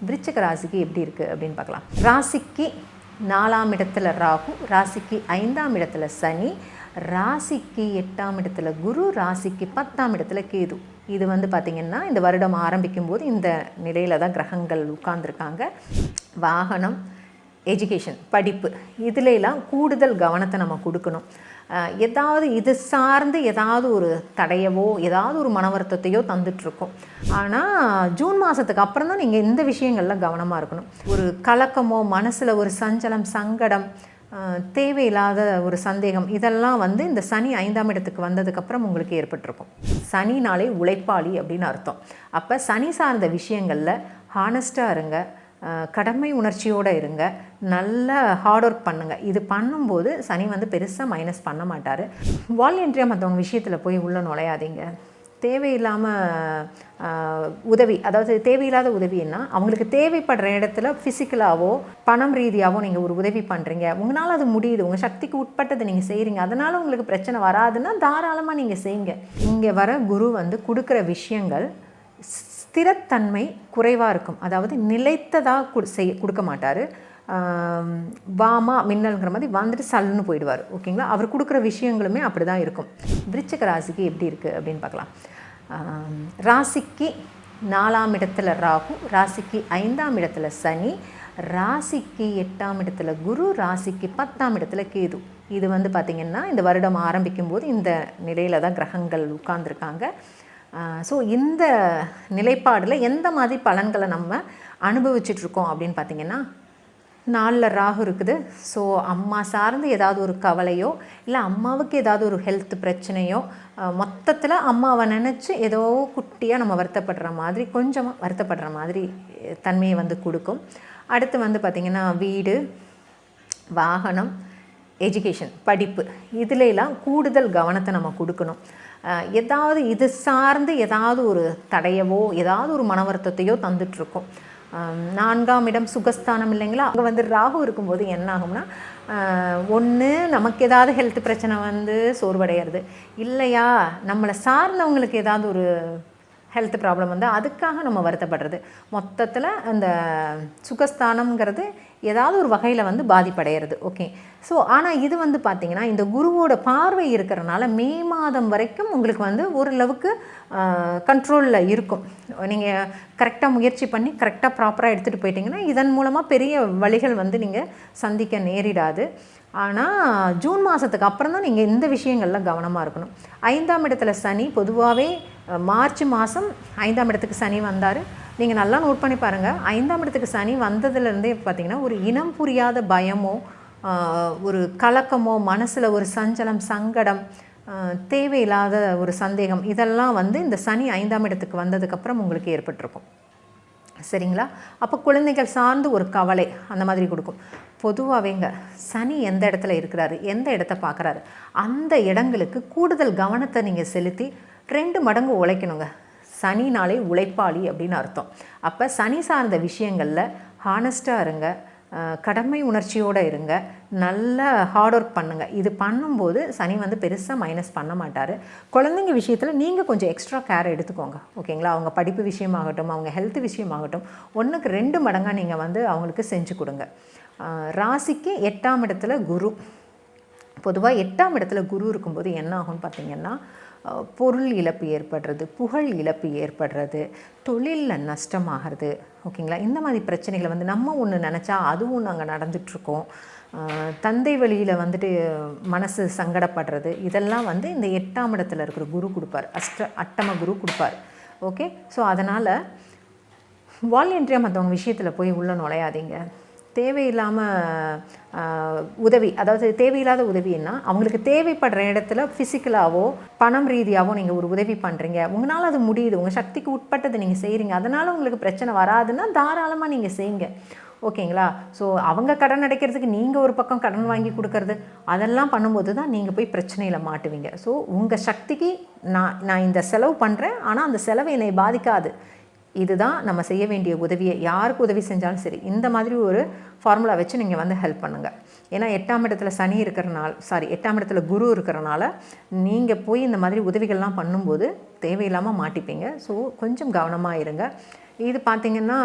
விருச்சிக ராசிக்கு எப்படி இருக்குது அப்படின்னு பார்க்கலாம். ராசிக்கு 4ஆம் இடத்துல ராகு, ராசிக்கு 5ஆம் இடத்துல சனி, ராசிக்கு 8ஆம் இடத்துல குரு, ராசிக்கு 10ஆம் இடத்துல கேது. இது பார்த்திங்கன்னா இந்த வருடம் ஆரம்பிக்கும் போது இந்த நிலையில் தான் கிரகங்கள் உட்கார்ந்துருக்காங்க. வாகனம், எஜுகேஷன், படிப்பு, இதிலெல்லாம் கூடுதல் கவனத்தை நம்ம கொடுக்கணும். ஏதாவது இது சார்ந்து ஏதாவது ஒரு தடையவோ ஏதாவது ஒரு மன வருத்தத்தையோ தந்துட்டுருக்கோம். ஆனால் ஜூன் மாதத்துக்கு அப்புறம் தான் நீங்கள் இந்த விஷயங்கள்லாம் கவனமாக இருக்கணும். ஒரு கலக்கமோ, மனசில் ஒரு சஞ்சலம், சங்கடம், தேவையில்லாத ஒரு சந்தேகம், இதெல்லாம் இந்த சனி 5ஆம் இடத்துக்கு வந்ததுக்கப்புறம் உங்களுக்கு ஏற்பட்டிருக்கும். சனினாலே உழைப்பாளி அப்படின்னு அர்த்தம். அப்போ சனி சார்ந்த விஷயங்களில் ஹானஸ்ட்டாக இருங்க, கடமை உணர்ச்சியோடு இருங்க, நல்ல ஹார்ட் ஒர்க் பண்ணுங்கள். இது பண்ணும்போது சனி பெருசாக மைனஸ் பண்ண மாட்டார். வாலண்டியராக மற்றவங்க விஷயத்தில் போய் உள்ளே நுழையாதீங்க. தேவையில்லாமல் உதவி, அதாவது தேவையில்லாத உதவின்னா அவங்களுக்கு தேவைப்படுற இடத்துல ஃபிசிக்கலாகவோ பணம் ரீதியாகவோ நீங்கள் ஒரு உதவி பண்ணுறீங்க, உங்களால் அது முடியுது, உங்கள் சக்திக்கு உட்பட்டதை நீங்கள் செய்கிறீங்க, அதனால் உங்களுக்கு பிரச்சனை வராதுன்னா தாராளமாக நீங்கள் செய்யுங்க. இங்கே வர குரு கொடுக்குற விஷயங்கள் ஸ்திரத்தன்மை குறைவாக இருக்கும். அதாவது நிலைத்ததாக கொடுக்க மாட்டார். வாமா மின்னல்ங்கிற மாதிரி சல்லுன்னு போயிடுவார். ஓகேங்களா? அவர் கொடுக்குற விஷயங்களுமே அப்படி தான் இருக்கும். விருச்சிக ராசிக்கு எப்படி இருக்குது அப்படின்னு பார்க்கலாம். ராசிக்கு 4ஆம் இடத்துல ராகு, ராசிக்கு 5ஆம் இடத்துல சனி, ராசிக்கு 8ஆம் இடத்துல குரு, ராசிக்கு 10ஆம் இடத்துல கேது. இது பார்த்திங்கன்னா இந்த வருடம் ஆரம்பிக்கும் போது இந்த நிலையில் தான் கிரகங்கள் உட்கார்ந்துருக்காங்க. ஸோ இந்த நிலைப்பாடில் எந்த மாதிரி பலன்களை நம்ம அனுபவிச்சிட்ருக்கோம் அப்படின்னு பார்த்திங்கன்னா, 4ல் ராகு இருக்குது. ஸோ அம்மா சார்ந்து ஏதாவது ஒரு கவலையோ, இல்லை அம்மாவுக்கு ஏதாவது ஒரு ஹெல்த் பிரச்சனையோ, மொத்தத்தில் அம்மாவை நினச்சி ஏதோ குட்டியாக நம்ம வருத்தப்படுற மாதிரி, கொஞ்சமாக வருத்தப்படுற மாதிரி தன்மையை கொடுக்கும். அடுத்து பார்த்திங்கன்னா வீடு, வாகனம், எஜுகேஷன், படிப்பு, இதிலெல்லாம் கூடுதல் கவனத்தை நம்ம கொடுக்கணும். ஏதாவது இது சார்ந்து ஏதாவது ஒரு தடையவோ ஏதாவது ஒரு மன வருத்தத்தையோ தந்துட்டுருக்கோம். 4ஆம் இடம் சுகஸ்தானம் இல்லைங்களா? அங்கே ராகு இருக்கும்போது என்ன ஆகும்னா, ஒன்று நமக்கு ஏதாவது ஹெல்த் பிரச்சனை சோர்வடைகிறது, இல்லையா நம்மளை சார்ந்தவங்களுக்கு ஏதாவது ஒரு ஹெல்த் ப்ராப்ளம் அதுக்காக நம்ம வருத்தப்படுறது. மொத்தத்தில் அந்த சுகஸ்தானம்ங்கிறது ஏதாவது ஒரு வகையில் பாதிப்படைகிறது. ஓகே. ஸோ ஆனால் இது பார்த்திங்கன்னா இந்த குருவோட பார்வை இருக்கிறனால மே மாதம் வரைக்கும் உங்களுக்கு ஓரளவுக்கு கண்ட்ரோலில் இருக்கும். நீங்கள் கரெக்டாக முயற்சி பண்ணி கரெக்டாக ப்ராப்பராக எடுத்துகிட்டு போயிட்டீங்கன்னா இதன் மூலமாக பெரிய வழிகள் நீங்கள் சந்திக்க நேரிடாது. ஆனால் ஜூன் மாதத்துக்கு அப்புறம் தான் நீங்கள் இந்த விஷயங்களில் கவனமாக இருக்கணும். 5ஆம் இடத்துல சனி, பொதுவாகவே மார்ச் மாதம் 5ஆம் இடத்துக்கு சனி வந்தார். நீங்கள் நல்லா நோட் பண்ணி பாருங்கள். 5ஆம் இடத்துக்கு சனி வந்ததுலேருந்தே பார்த்திங்கன்னா ஒரு இனம் புரியாத பயமோ, ஒரு கலக்கமோ, மனசில் ஒரு சஞ்சலம், சங்கடம், தேவையில்லாத ஒரு சந்தேகம், இதெல்லாம் இந்த சனி 5ஆம் இடத்துக்கு வந்ததுக்கப்புறம் உங்களுக்கு ஏற்பட்டிருக்கும். சரிங்களா? அப்போ குழந்தைகள் சார்ந்து ஒரு கவலை அந்த மாதிரி கொடுக்கும். பொதுவாகவேங்க சனி எந்த இடத்துல இருக்கிறாரு, எந்த இடத்த பார்க்குறாரு, அந்த இடங்களுக்கு கூடுதல் கவனத்தை நீங்கள் செலுத்தி 2 மடங்கு உழைக்கணுங்க. சனினாலே உழைப்பாளி அப்படின்னு அர்த்தம். அப்போ சனி சார்ந்த விஷயங்களில் ஹானஸ்ட்டாக இருங்க, கடமை உணர்ச்சியோடு இருங்க, நல்ல ஹார்ட் ஒர்க் பண்ணுங்கள். இது பண்ணும்போது சனி பெருசாக மைனஸ் பண்ண மாட்டார். குழந்தைங்க விஷயத்தில் நீங்கள் கொஞ்சம் எக்ஸ்ட்ரா கேர் எடுத்துக்கோங்க. ஓகேங்களா? அவங்க படிப்பு விஷயமாகட்டும், அவங்க ஹெல்த் விஷயமாகட்டும், 1க்கு 2 மடங்காக நீங்கள் அவங்களுக்கு செஞ்சு கொடுங்க. ராசிக்கு 8ஆம் இடத்துல குரு. பொதுவாக 8ஆம் இடத்துல குரு இருக்கும்போது என்ன ஆகும்னு பார்த்திங்கன்னா, பொருள் இழப்பு ஏற்படுறது, புகழ் இழப்பு ஏற்படுறது, தொழிலில் நஷ்டமாகிறது. ஓகேங்களா? இந்த மாதிரி பிரச்சனைகளை நம்ம ஒன்று நினச்சா அதுவும் நாங்கள் நடந்துகிட்ருக்கோம். தந்தை வழியில் மனசு சங்கடப்படுறது, இதெல்லாம் இந்த 8ஆம் இடத்துல இருக்கிற குரு கொடுப்பார். அட்டம குரு கொடுப்பார். ஓகே. ஸோ அதனால் வாலண்டியராக மற்றவங்க விஷயத்தில் போய் உள்ளே நுழையாதீங்க. தேவையில்லாமல் உதவி, அதாவது தேவையில்லாத உதவின்னா அவங்களுக்கு தேவைப்படுற இடத்துல ஃபிசிக்கலாகவோ பணம் ரீதியாகவோ நீங்கள் ஒரு உதவி பண்ணுறீங்க, உங்களால் அது முடியுது, உங்கள் சக்திக்கு உட்பட்டதை நீங்கள் செய்கிறீங்க, அதனால் உங்களுக்கு பிரச்சனை வராதுன்னா தாராளமாக நீங்கள் செய்யுங்க. ஓகேங்களா? ஸோ அவங்க கடன் அடைக்கிறதுக்கு நீங்கள் ஒரு பக்கம் கடன் வாங்கி கொடுக்கறது, அதெல்லாம் பண்ணும்போது தான் நீங்கள் போய் பிரச்சனையில் மாட்டுவீங்க. ஸோ உங்கள் சக்திக்கு நான் இந்த செலவு பண்ணுறேன், ஆனால் அந்த செலவு என்னை பாதிக்காது, இதுதான் நம்ம செய்ய வேண்டிய உதவியை. யாருக்கு உதவி செஞ்சாலும் சரி இந்த மாதிரி ஒரு ஃபார்முலா வச்சு நீங்கள் ஹெல்ப் பண்ணுங்கள். ஏன்னா 8ஆம் இடத்துல சனி இருக்கிறனால, 8ஆம் இடத்துல குரு இருக்கிறனால நீங்கள் போய் இந்த மாதிரி உதவிகள்லாம் பண்ணும்போது தேவையில்லாமல் மாட்டிப்பீங்க. ஸோ கொஞ்சம் கவனமாக இருங்க. இது பார்த்திங்கன்னா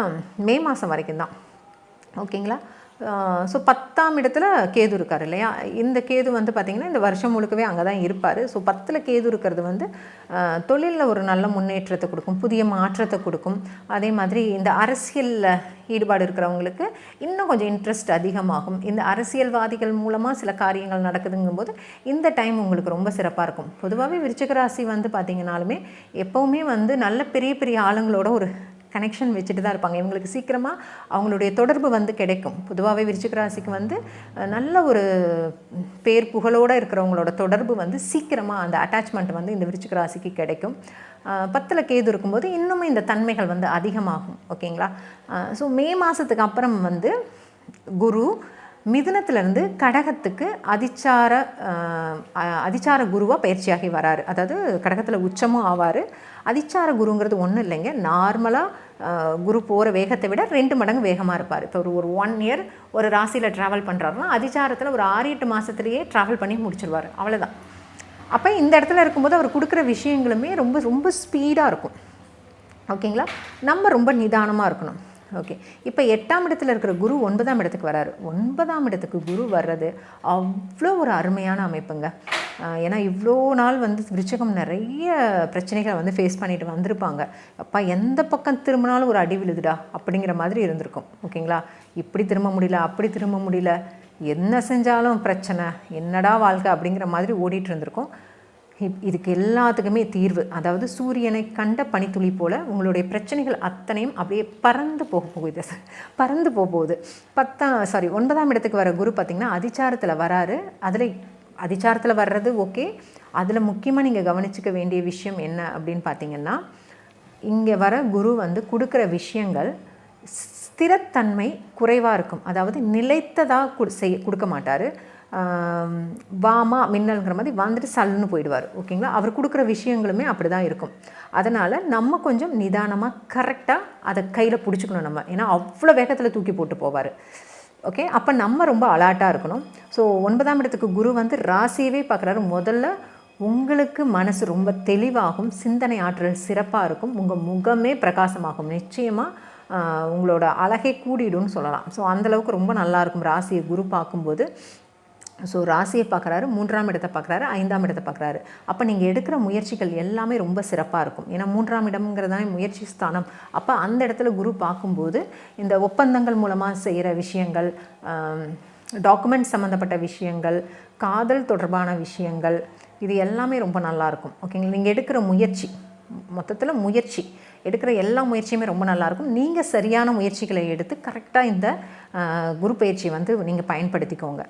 மே மாதம் வரைக்கும் தான். ஓகேங்களா. ஸோ 10ஆம் இடத்துல கேது இருக்கார் இல்லையா. இந்த கேது வந்து பார்த்திங்கன்னா இந்த வருஷம் முழுக்கவே அங்கே தான் இருப்பார். ஸோ 10ல் கேது இருக்கிறது வந்து தொழிலில் ஒரு நல்ல முன்னேற்றத்தை கொடுக்கும், புதிய மாற்றத்தை கொடுக்கும். அதே மாதிரி இந்த அரசியலில் ஈடுபாடு இருக்கிறவங்களுக்கு இன்னும் கொஞ்சம் இன்ட்ரெஸ்ட் அதிகமாகும். இந்த அரசியல்வாதிகள் மூலமாக சில காரியங்கள் நடக்குதுங்கும்போது இந்த டைம் உங்களுக்கு ரொம்ப சிறப்பாக இருக்கும். பொதுவாகவே விருச்சிக ராசி வந்து பார்த்திங்கனாலுமே எப்போவுமே வந்து நல்ல பெரிய பெரிய ஆளுங்களோட ஒரு கனெக்ஷன் வச்சுட்டு தான் இருப்பாங்க. இவங்களுக்கு சீக்கிரமாக அவங்களுடைய தொடர்பு வந்து கிடைக்கும். பொதுவாகவே விருச்சிக ராசிக்கு வந்து நல்ல ஒரு பேர் புகழோடு இருக்கிறவங்களோட தொடர்பு வந்து சீக்கிரமாக அந்த அட்டாச்மெண்ட் வந்து இந்த விருச்சிக ராசிக்கு கிடைக்கும். 10ல் கேது இருக்கும்போது இன்னுமே இந்த தன்மைகள் வந்து அதிகமாகும். ஓகேங்களா. ஸோ மே மாதத்துக்கு அப்புறம் வந்து குரு மிதுனத்திலேருந்து கடகத்துக்கு அதிச்சார குருவாக பயிற்சியாகி வராரு. அதாவது கடகத்தில் உச்சமும் ஆவார். அதிச்சார குருங்கிறது ஒன்றும் இல்லைங்க, நார்மலாக குரு போகிற வேகத்தை விட 2 மடங்கு வேகமாக இருப்பார். இப்போ ஒரு 1 இயர் ஒரு ராசியில் ட்ராவல் பண்ணுறாருன்னா அதிச்சாரத்தில் ஒரு 6-8 மாதத்துலேயே ட்ராவல் பண்ணி முடிச்சிருவார். அவ்வளோதான். அப்போ இந்த இடத்துல இருக்கும்போது அவர் கொடுக்குற விஷயங்களுமே ரொம்ப ரொம்ப ஸ்பீடாக இருக்கும். ஓகேங்களா. நம்ம ரொம்ப நிதானமாக இருக்கணும். ஓகே. இப்போ 8ஆம் இடத்துல இருக்கிற குரு 9ஆம் இடத்துக்கு வராரு. 9ஆம் இடத்துக்கு குரு வர்றது அவ்வளோ ஒரு அருமையான அமைப்புங்க. ஏன்னா இவ்வளோ நாள் வந்து விருச்சிகம் நிறைய பிரச்சனைகளை வந்து ஃபேஸ் பண்ணிட்டு வந்திருப்பாங்க. அப்பா எந்த பக்கம் திரும்பினாலும் ஒரு அடி விழுதுடா அப்படிங்கிற மாதிரி இருந்திருக்கும். ஓகேங்களா. இப்படி திரும்ப முடியல, அப்படி திரும்ப முடியல, என்ன செஞ்சாலும் பிரச்சனை, என்னடா வாழ்க்கை அப்படிங்கிற மாதிரி ஓடிட்டு இருந்திருக்கும். இதுக்கு எல்லாத்துக்குமே தீர்வு, அதாவது சூரியனை கண்ட பனித்துளி போல் உங்களுடைய பிரச்சனைகள் அத்தனையும் அப்படியே பறந்து போகுது. 9ஆம் இடத்துக்கு வர குரு பார்த்திங்கன்னா அதிச்சாரத்தில் வராரு. அதில் அதிச்சாரத்தில் வர்றது ஓகே. அதில் முக்கியமாக நீங்கள் கவனிச்சிக்க வேண்டிய விஷயம் என்ன அப்படின்னு பார்த்திங்கன்னா, இங்கே வர குரு வந்து கொடுக்குற விஷயங்கள் ஸ்திரத்தன்மை குறைவாக இருக்கும். அதாவது நிலைத்ததாக கொடுக்க மாட்டார். வாமா மின்னல்ங்கிற மாதிரி வந்துட்டு சல்லுன்னு போயிடுவார். ஓகேங்களா. அவர் கொடுக்குற விஷயங்களுமே அப்படி தான் இருக்கும். அதனால் நம்ம கொஞ்சம் நிதானமாக கரெக்டாக அதை கையில் பிடிச்சிக்கணும் நம்ம. ஏன்னா அவ்வளோ வேகத்தில் தூக்கி போட்டு போவார். ஓகே. அப்போ நம்ம ரொம்ப அலர்ட்டாக இருக்கணும். ஸோ 9ஆம் இடத்துக்கு குரு வந்து ராசியவே பார்க்குறாரு. முதல்ல உங்களுக்கு மனசு ரொம்ப தெளிவாகும், சிந்தனை ஆற்றல் சிறப்பாக இருக்கும், உங்கள் முகமே பிரகாசமாகும். நிச்சயமாக உங்களோட அழகை கூடிடும்னு சொல்லலாம். ஸோ அந்தளவுக்கு ரொம்ப நல்லாயிருக்கும் ராசியை குரு பார்க்கும்போது. ஸோ ராசியை பார்க்குறாரு, 3ஆம் இடத்தை பார்க்குறாரு, 5ஆம் இடத்தை பார்க்குறாரு. அப்போ நீங்கள் எடுக்கிற முயற்சிகள் எல்லாமே ரொம்ப சிறப்பாக இருக்கும். ஏன்னா 3ஆம் இடம்ங்கிறதானே முயற்சி ஸ்தானம். அப்போ அந்த இடத்துல குரு பார்க்கும்போது இந்த ஒப்பந்தங்கள் மூலமாக செய்கிற விஷயங்கள், டாக்குமெண்ட் சம்மந்தப்பட்ட விஷயங்கள், காதல் தொடர்பான விஷயங்கள், இது எல்லாமே ரொம்ப நல்லாயிருக்கும். ஓகேங்களா. நீங்கள் எடுக்கிற முயற்சி, மொத்தத்தில் முயற்சி எடுக்கிற எல்லா முயற்சியுமே ரொம்ப நல்லாயிருக்கும். நீங்கள் சரியான முயற்சிகளை எடுத்து கரெக்டாக இந்த குரு பயிற்சியை வந்து நீங்கள் பயன்படுத்திக்கோங்க.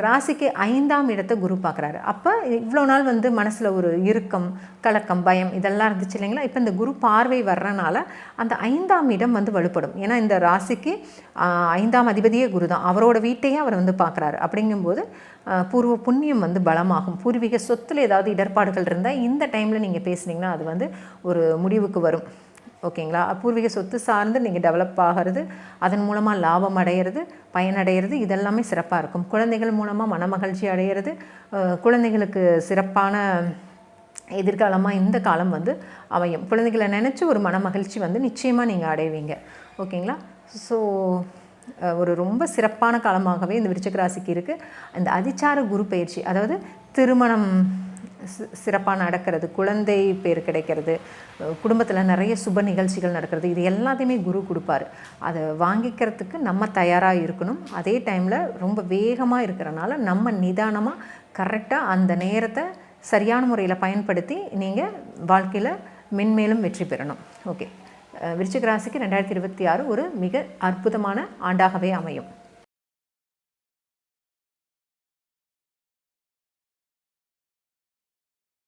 ராசிக்கு 5ஆம் இடத்தை குரு பார்க்குறாரு. அப்போ இவ்வளோ நாள் வந்து மனசில் ஒரு இறுக்கம், கலக்கம், பயம் இதெல்லாம் இருந்துச்சு இல்லைங்களா. இப்போ இந்த குரு பார்வை வர்றனால அந்த 5ஆம் இடம் வந்து வலுப்படும். ஏன்னா இந்த ராசிக்கு 5ஆம் அதிபதியே குரு தான். அவரோட வீட்டையே அவர் வந்து பார்க்குறாரு. அப்படிங்கும்போது பூர்வ புண்ணியம் வந்து பலமாகும். பூர்வீக சொத்தில் ஏதாவது இடர்பாடுகள் இருந்தால் இந்த டைமில் நீங்கள் பேசுனீங்கன்னா அது வந்து ஒரு முடிவுக்கு வரும். ஓகேங்களா. பூர்வீக சொத்து சார்ந்து நீங்கள் டெவலப் ஆகிறது, அதன் மூலமாக லாபம் அடைகிறது, பயனடைகிறது, இதெல்லாமே சிறப்பாக இருக்கும். குழந்தைகள் மூலமாக மனமகிழ்ச்சி அடைகிறது, குழந்தைகளுக்கு சிறப்பான எதிர்காலமாக இந்த காலம் வந்து அமையும். குழந்தைகளை நினச்சி ஒரு மனமகிழ்ச்சி வந்து நிச்சயமாக நீங்கள் அடைவீங்க. ஓகேங்களா. ஸோ ஒரு ரொம்ப சிறப்பான காலமாகவே இந்த விருச்சிக ராசிக்கு இருக்குது. அந்த அதிச்சார குரு பயிற்சி, அதாவது திருமணம் சிறப்பாக நடக்கிறது, குழந்தை பேர் கிடைக்கிறது, குடும்பத்தில் நிறைய சுப நிகழ்ச்சிகள் நடக்கிறது, இது எல்லாத்தையுமே குரு கொடுப்பார். அதை வாங்கிக்கிறதுக்கு நம்ம தயாராக இருக்கணும். அதே டைமில் ரொம்ப வேகமாக இருக்கிறனால நம்ம நிதானமாக கரெக்டாக அந்த நேரத்தை சரியான முறையில் பயன்படுத்தி நீங்கள் வாழ்க்கையில் மென்மேலும் வெற்றி பெறணும். ஓகே. விருச்சிக ராசிக்கு 2026 ஒரு மிக அற்புதமான ஆண்டாகவே அமையும்.